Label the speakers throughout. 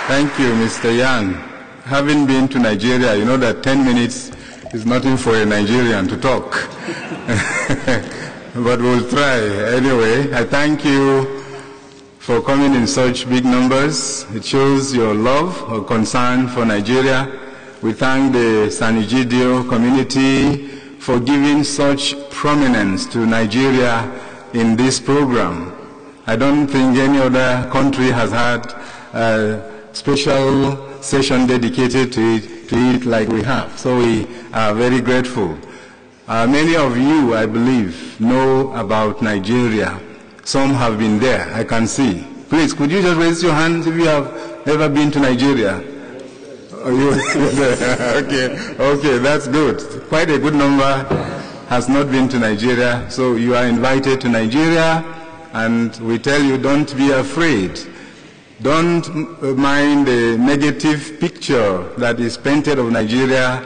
Speaker 1: Thank you, Mr. Yan. Having been to Nigeria, you know that 10 minutes is nothing for a Nigerian to talk. But we'll try. Anyway, I thank you for coming in such big numbers. It shows your love or concern for Nigeria. We thank the Sant'Egidio community for giving such prominence to Nigeria in this program. I don't think any other country has had a special session dedicated to it like we have. So we are very grateful. Many of you, I believe, know about Nigeria. Some have been there, I can see. Please, could you just raise your hands if you have ever been to Nigeria? Okay, that's good. Quite a good number has not been to Nigeria, so you are invited to Nigeria, and we tell you don't be afraid. Don't mind the negative picture that is painted of Nigeria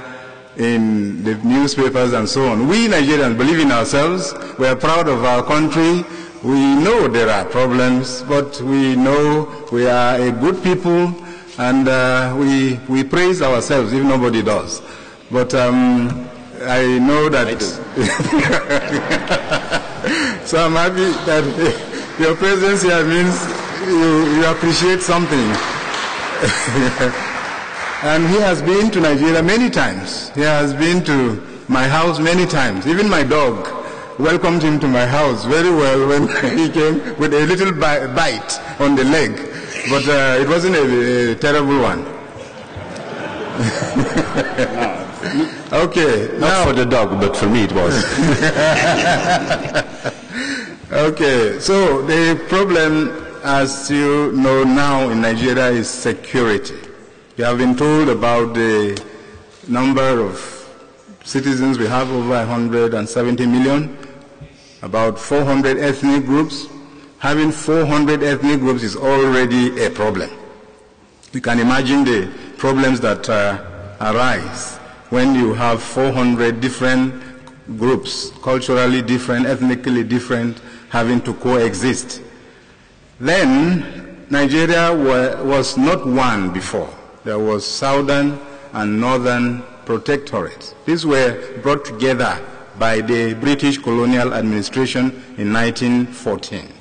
Speaker 1: in the newspapers and so on. We Nigerians believe in ourselves. We are proud of our country. We know there are problems, but we know we are a good people, and we praise ourselves if nobody does. But I know that... So I'm happy that your presence here means you appreciate something. And he has been to Nigeria many times. He has been to my house many times. Even my dog welcomed him to my house very well when he came with a little bite on the leg. But it wasn't a terrible one. Okay.
Speaker 2: Not for the dog, but for me it was.
Speaker 1: Okay, so the problem, as you know now in Nigeria, is security. You have been told about the number of citizens we have, over 170 million, about 400 ethnic groups. Having 400 ethnic groups is already a problem. You can imagine the problems that arise when you have 400 different groups, culturally different, ethnically different, having to coexist. Then, Nigeria was not one before. There was southern and northern protectorates. These were brought together by the British colonial administration in 1914.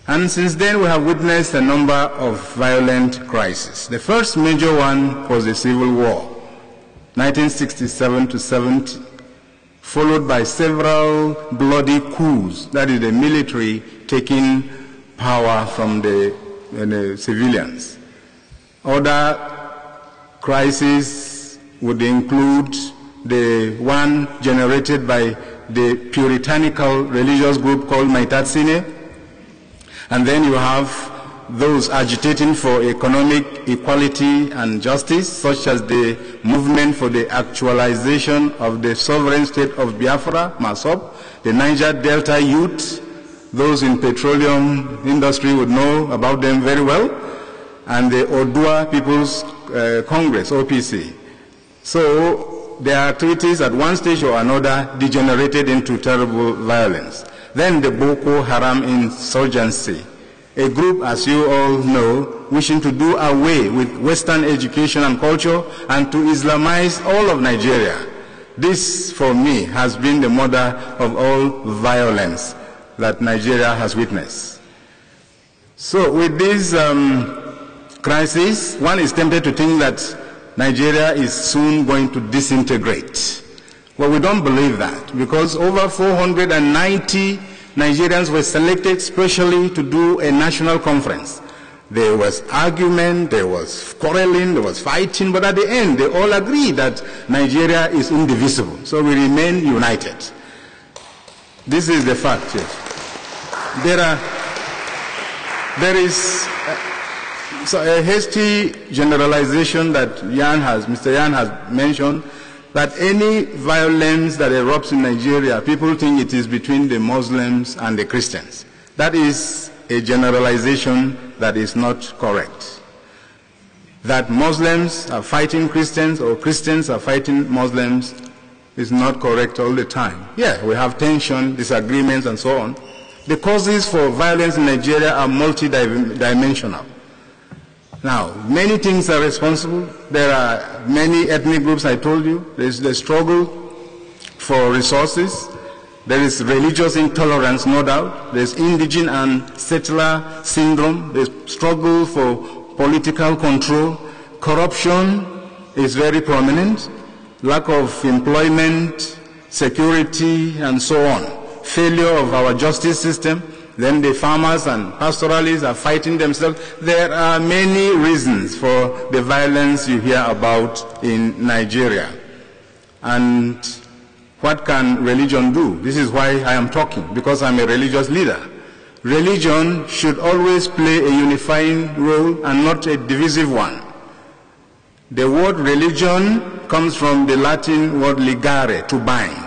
Speaker 1: And since then, we have witnessed a number of violent crises. The first major one was the Civil War, 1967 to 70, followed by several bloody coups, that is the military taking power from the civilians. Other crises would include the one generated by the puritanical religious group called Maitatsine, and then you have those agitating for economic equality and justice, such as the movement for the actualization of the sovereign state of Biafra, MASOB, the Niger Delta Youth. Those in petroleum industry would know about them very well, and the Odua People's Congress, OPC. So their activities at one stage or another degenerated into terrible violence. Then the Boko Haram insurgency, a group, as you all know, wishing to do away with Western education and culture and to Islamize all of Nigeria. This, for me, has been the mother of all violence that Nigeria has witnessed. So with this crisis, one is tempted to think that Nigeria is soon going to disintegrate. Well, we don't believe that, because over 490 Nigerians were selected specially to do a national conference. There was argument, there was quarreling, there was fighting, but at the end, they all agreed that Nigeria is indivisible. So we remain united. This is the fact. Yes. There is a hasty generalization that Mr. Yan has mentioned, that any violence that erupts in Nigeria, people think it is between the Muslims and the Christians. That is a generalization that is not correct. That Muslims are fighting Christians or Christians are fighting Muslims is not correct all the time. Yeah, we have tension, disagreements, and so on. The causes for violence in Nigeria are multidimensional. Now, many things are responsible. There are many ethnic groups, I told you. There's the struggle for resources. There is religious intolerance, no doubt. There's indigent and settler syndrome. There's struggle for political control. Corruption is very prominent. Lack of employment, security, and so on. Failure of our justice system. Then the farmers and pastoralists are fighting themselves. There are many reasons for the violence you hear about in Nigeria. And what can religion do? This is why I am talking, because I'm a religious leader. Religion should always play a unifying role and not a divisive one. The word religion comes from the Latin word ligare, to bind.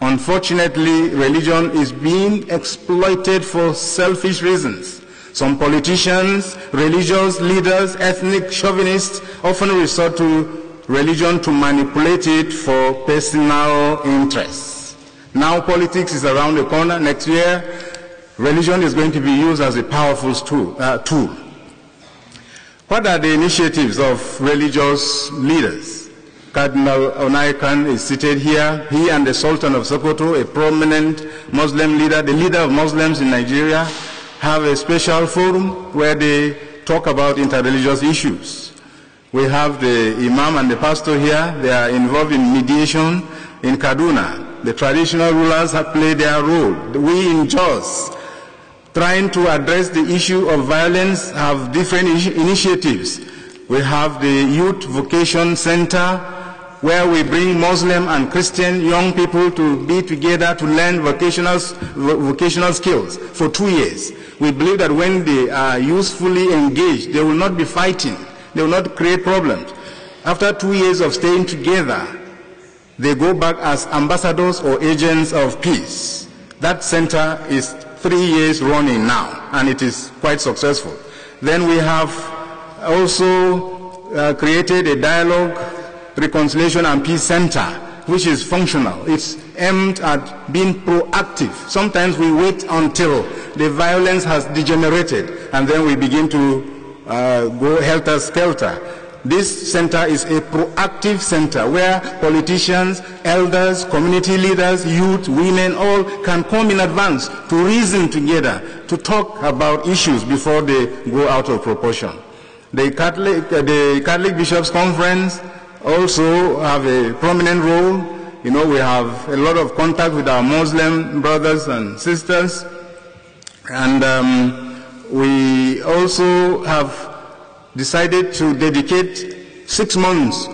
Speaker 1: Unfortunately, religion is being exploited for selfish reasons. Some politicians, religious leaders, ethnic chauvinists often resort to religion to manipulate it for personal interests. Now politics is around the corner. Next year, religion is going to be used as a powerful tool. What are the initiatives of religious leaders? Cardinal Onaikan is seated here. He and the Sultan of Sokoto, a prominent Muslim leader, the leader of Muslims in Nigeria, have a special forum where they talk about interreligious issues. We have the Imam and the pastor here. They are involved in mediation in Kaduna. The traditional rulers have played their role. We in Jos, trying to address the issue of violence, have different initiatives. We have the Youth Vocation Center, where we bring Muslim and Christian young people to be together to learn vocational skills for 2 years. We believe that when they are usefully engaged, they will not be fighting. They will not create problems. After 2 years of staying together, they go back as ambassadors or agents of peace. That center is 3 years running now, and it is quite successful. Then we have also created a dialogue, reconciliation and peace center, which is functional. It's aimed at being proactive. Sometimes we wait until the violence has degenerated, and then we begin to go helter-skelter. This center is a proactive center where politicians, elders, community leaders, youth, women, all can come in advance to reason together, to talk about issues before they go out of proportion. The Catholic Bishops' Conference also have a prominent role. You know, we have a lot of contact with our Muslim brothers and sisters. And we also have decided to dedicate 6 months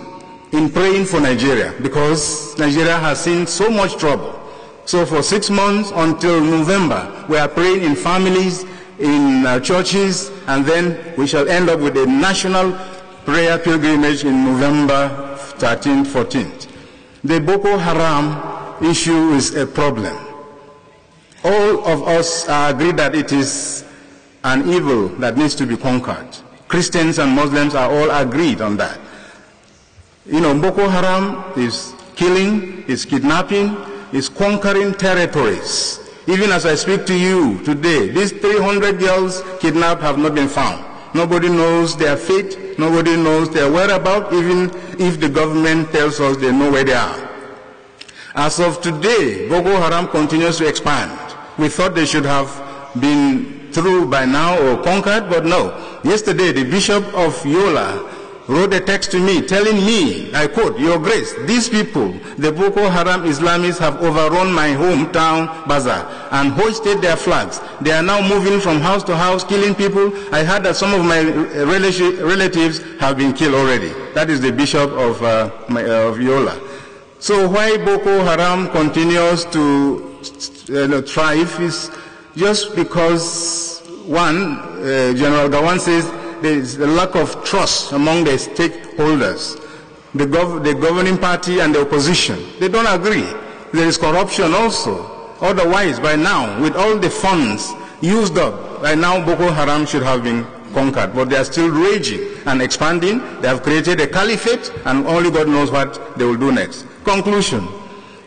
Speaker 1: in praying for Nigeria, because Nigeria has seen so much trouble. So for 6 months until November, we are praying in families, in churches, and then we shall end up with a national prayer pilgrimage in November 13th, 14th. The Boko Haram issue is a problem. All of us agree that it is an evil that needs to be conquered. Christians and Muslims are all agreed on that. You know, Boko Haram is killing, is kidnapping, is conquering territories. Even as I speak to you today, these 300 girls kidnapped have not been found. Nobody knows their fate, nobody knows their whereabouts, even if the government tells us they know where they are. As of today, Boko Haram continues to expand. We thought they should have been through by now or conquered, but no. Yesterday, the Bishop of Yola wrote a text to me telling me, I quote, "Your Grace, these people, the Boko Haram Islamists, have overrun my hometown bazaar and hoisted their flags. They are now moving from house to house, killing people. I heard that some of my relatives have been killed already." That is the Bishop of Yola. So why Boko Haram continues to thrive is just because, one, General Gawan says there is a lack of trust among the stakeholders. The governing party and the opposition, they don't agree. There is corruption also. Otherwise, by now, with all the funds used up, by now Boko Haram should have been conquered. But they are still raging and expanding. They have created a caliphate, and only God knows what they will do next. Conclusion.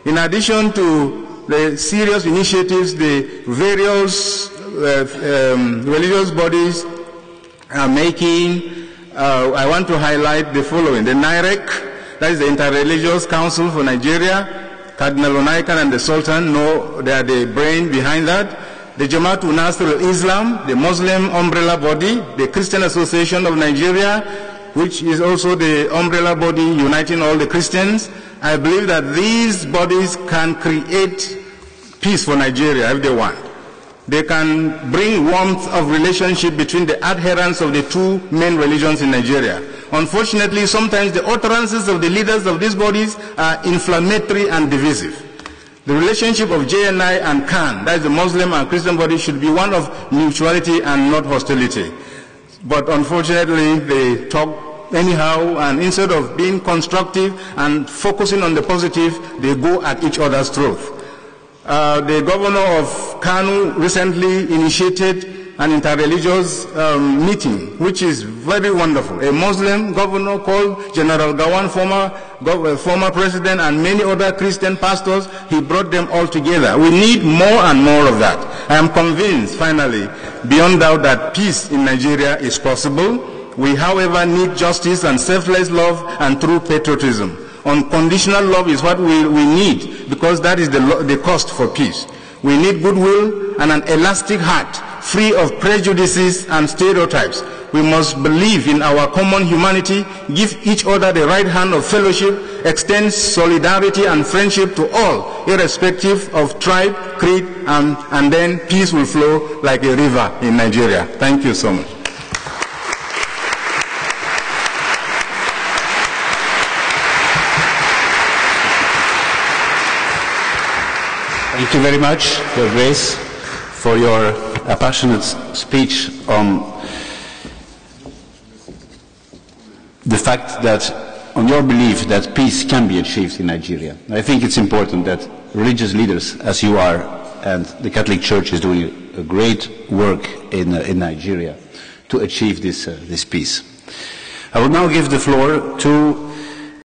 Speaker 1: In addition to the serious initiatives the various religious bodies are making, I want to highlight the following. The NIREC, that is the Interreligious Council for Nigeria, Cardinal Onaikan and the Sultan know they are the brain behind that. The Jamaatul Nasr al-Islam, the Muslim umbrella body, the Christian Association of Nigeria, which is also the umbrella body uniting all the Christians. I believe that these bodies can create peace for Nigeria if they want. They can bring warmth of relationship between the adherents of the two main religions in Nigeria. Unfortunately, sometimes the utterances of the leaders of these bodies are inflammatory and divisive. The relationship of JNI and CAN, that is the Muslim and Christian body, should be one of mutuality and not hostility. But unfortunately, they talk anyhow, and instead of being constructive and focusing on the positive, they go at each other's throat. The governor of Kano recently initiated an interreligious meeting, which is very wonderful. A Muslim governor called General Gawan, former president, and many other Christian pastors, he brought them all together. We need more and more of that. I am convinced, finally, beyond doubt, that peace in Nigeria is possible. We, however, need justice and selfless love and true patriotism. Unconditional love is what we need, because that is the cost for peace. We need goodwill and an elastic heart, free of prejudices and stereotypes. We must believe in our common humanity, give each other the right hand of fellowship, extend solidarity and friendship to all, irrespective of tribe, creed, and then peace will flow like a river in Nigeria. Thank you so much.
Speaker 2: Thank you very much, Your Grace, for your passionate speech on the fact that, on your belief that peace can be achieved in Nigeria. I think it's important that religious leaders, as you are, and the Catholic Church is doing a great work in Nigeria to achieve this peace. I will now give the floor to